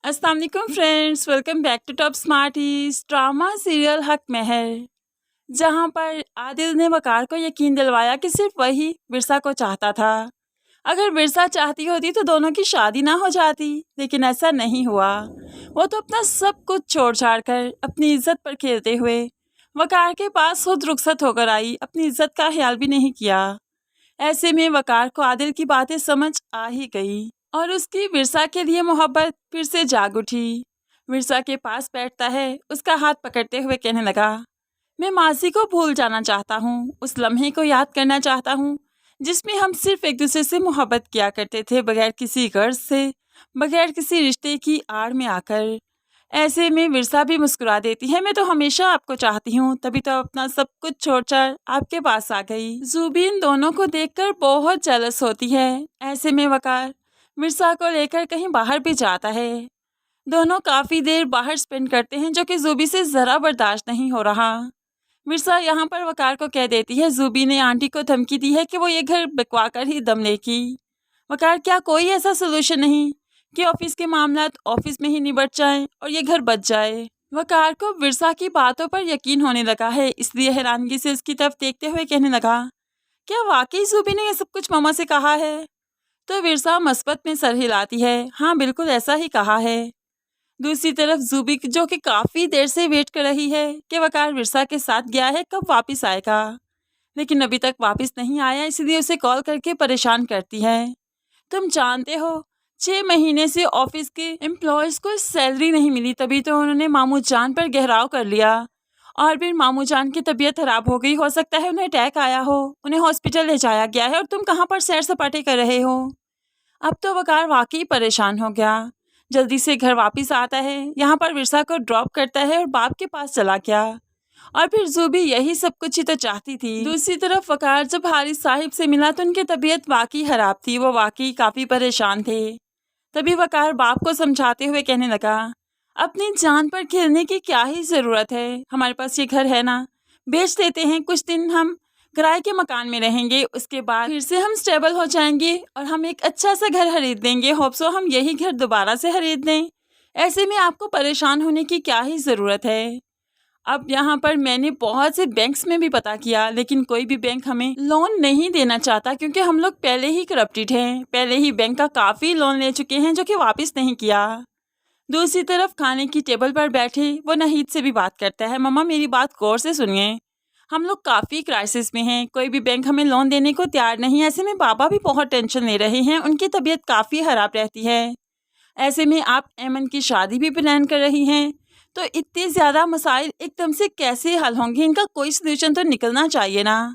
अस्सलाम वालेकुम friends, welcome back to Top Smarties. Drama serial Haq Mehar, जहां पर आदिल ने वकार को यकीन दिलवाया कि सिर्फ वही बिरसा को चाहता था। अगर बिरसा चाहती होती तो दोनों की शादी ना हो जाती, लेकिन ऐसा नहीं हुआ। वो तो अपना सब कुछ छोड़ छाड़ कर अपनी इज्जत पर खेलते हुए वकार के पास खुद रुखसत होकर आई, अपनी इज्जत का ख्याल भी नहीं किया। ऐसे में वकार को आदिल की बातें समझ आ ही गई और उसकी विरसा के लिए मोहब्बत फिर से जाग उठी। विरसा के पास बैठता है, उसका हाथ पकड़ते हुए कहने लगा, मैं माजी को भूल जाना चाहता हूँ, उस लम्हे को याद करना चाहता हूँ जिसमें हम सिर्फ एक दूसरे से मोहब्बत किया करते थे, बगैर किसी गर्ज से, बगैर किसी रिश्ते की आड़ में आकर। ऐसे में विरसा भी मुस्कुरा देती है, मैं तो हमेशा आपको चाहती हूँ, तभी तो अपना सब कुछ छोड़कर आपके पास आ गई। जूबीन दोनों को देखकर बहुत जेलस होती है। ऐसे में वकार विरसा को लेकर कहीं बाहर भी जाता है। दोनों काफी देर बाहर स्पेंड करते हैं, जो कि जूबी से जरा बर्दाश्त नहीं हो रहा। विरसा यहाँ पर वकार को कह देती है, जूबी ने आंटी को धमकी दी है कि वो ये घर बिकवा कर ही दम लेगी। वकार, क्या कोई ऐसा सोल्यूशन नहीं कि ऑफिस के मामला ऑफिस में ही निबट जाएं और ये घर बच जाए? वकार को विरसा की बातों पर यकीन होने लगा है, इसलिए हैरानगी से उसकी तरफ देखते हुए कहने लगा, क्या वाकई जूबी ने ये सब कुछ मामा से कहा है? तो विरसा मस्बत में सर हिलाती है, हाँ बिल्कुल ऐसा ही कहा है। दूसरी तरफ जूबी, जो कि काफी देर से वेट कर रही है कि वकार विरसा के साथ गया है, कब वापस आएगा, लेकिन अभी तक वापस नहीं आया, इसलिए उसे कॉल करके परेशान करती है। तुम जानते हो 6 महीने से ऑफिस के एम्प्लॉयज को सैलरी नहीं मिली, तभी तो उन्होंने मामू जान पर घेराव कर लिया और फिर मामू जान की तबीयत खराब हो गई, हो सकता है उन्हें अटैक आया हो, उन्हें हॉस्पिटल ले जाया गया है और तुम कहाँ पर सैर सपाटे कर रहे हो। अब तो वकार वाकई परेशान हो गया, जल्दी से घर वापस आता है, यहाँ पर विरसा को ड्रॉप करता है और बाप के पास चला गया। और फिर जूबी यही सब कुछ ही तो चाहती थी। दूसरी तरफ वकार जब हारिस साहिब से मिला तो उनकी तबीयत वाकई खराब थी, वो वाकई काफी परेशान थे। तभी वकार बाप को समझाते हुए कहने लगा, अपनी जान पर खेलने की क्या ही जरूरत है, हमारे पास ये घर है ना, बेच देते हैं, कुछ दिन हम किराए के मकान में रहेंगे, उसके बाद फिर से हम स्टेबल हो जाएंगे और हम एक अच्छा सा घर खरीद देंगे, होप सो हम यही घर दोबारा से खरीद दें। ऐसे में आपको परेशान होने की क्या ही ज़रूरत है। अब यहाँ पर मैंने बहुत से बैंक्स में भी पता किया, लेकिन कोई भी बैंक हमें लोन नहीं देना चाहता, क्योंकि हम लोग पहले ही करप्टेड हैं, पहले ही बैंक का काफ़ी लोन ले चुके हैं जो कि वापस नहीं किया। दूसरी तरफ खाने की टेबल पर बैठे वो नहीद से भी बात करता है, मम्मा मेरी बात गौर से सुनिए, हम लोग काफ़ी क्राइसिस में हैं, कोई भी बैंक हमें लोन देने को तैयार नहीं। ऐसे में पापा भी बहुत टेंशन ले रहे हैं, उनकी तबीयत काफ़ी ख़राब रहती है। ऐसे में आप ऐमन की शादी भी प्लान कर रही हैं, तो इतने ज़्यादा मसाइल एकदम से कैसे हल होंगे, इनका कोई सोल्यूशन तो निकलना चाहिए ना।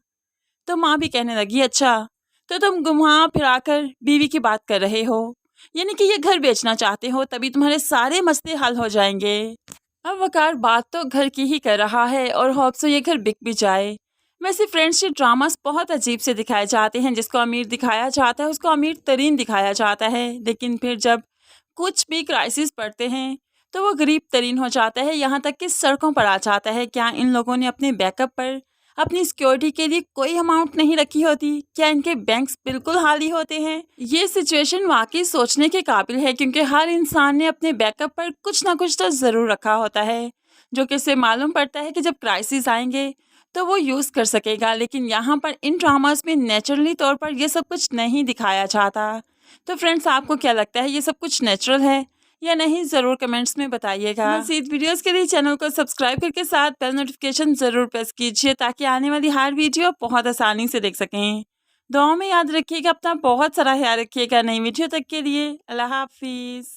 तो माँ भी कहने लगी, अच्छा तो तुम घुमा फिरा कर बीवी की बात कर रहे हो, यानी कि ये घर बेचना चाहते हो, तभी तुम्हारे सारे मसले हल हो जाएंगे। अब वकार बात तो घर की ही कर रहा है और होप सो ये घर बिक भी जाए। वैसे फ्रेंडशिप ड्रामास बहुत अजीब से दिखाए जाते हैं, जिसको अमीर दिखाया जाता है उसको अमीर तरीन दिखाया जाता है, लेकिन फिर जब कुछ भी क्राइसिस पड़ते हैं तो वो गरीब तरीन हो जाता है, यहाँ तक कि सड़कों पर आ जाता है। क्या इन लोगों ने अपने बैकअप पर अपनी सिक्योरिटी के लिए कोई अमाउंट नहीं रखी होती? क्या इनके बैंक्स बिल्कुल खाली होते हैं? ये सिचुएशन वाकई सोचने के काबिल है, क्योंकि हर इंसान ने अपने बैकअप पर कुछ ना कुछ तो ज़रूर रखा होता है, जो कि इससे मालूम पड़ता है कि जब क्राइसिस आएंगे तो वो यूज़ कर सकेगा। लेकिन यहाँ पर इन ड्रामास में नेचुरली तौर पर ये सब कुछ नहीं दिखाया जाता। तो फ्रेंड्स, आपको क्या लगता है, ये सब कुछ नेचुरल है या नहीं, ज़रूर कमेंट्स में बताइएगा। मज़ीद वीडियोस के लिए चैनल को सब्सक्राइब करके साथ बेल नोटिफिकेशन ज़रूर प्रेस कीजिए, ताकि आने वाली हर वीडियो बहुत आसानी से देख सकें। दुआओं में याद रखिएगा, अपना बहुत सारा ख्याल रखिएगा। नई वीडियो तक के लिए अल्लाह हाफिज़।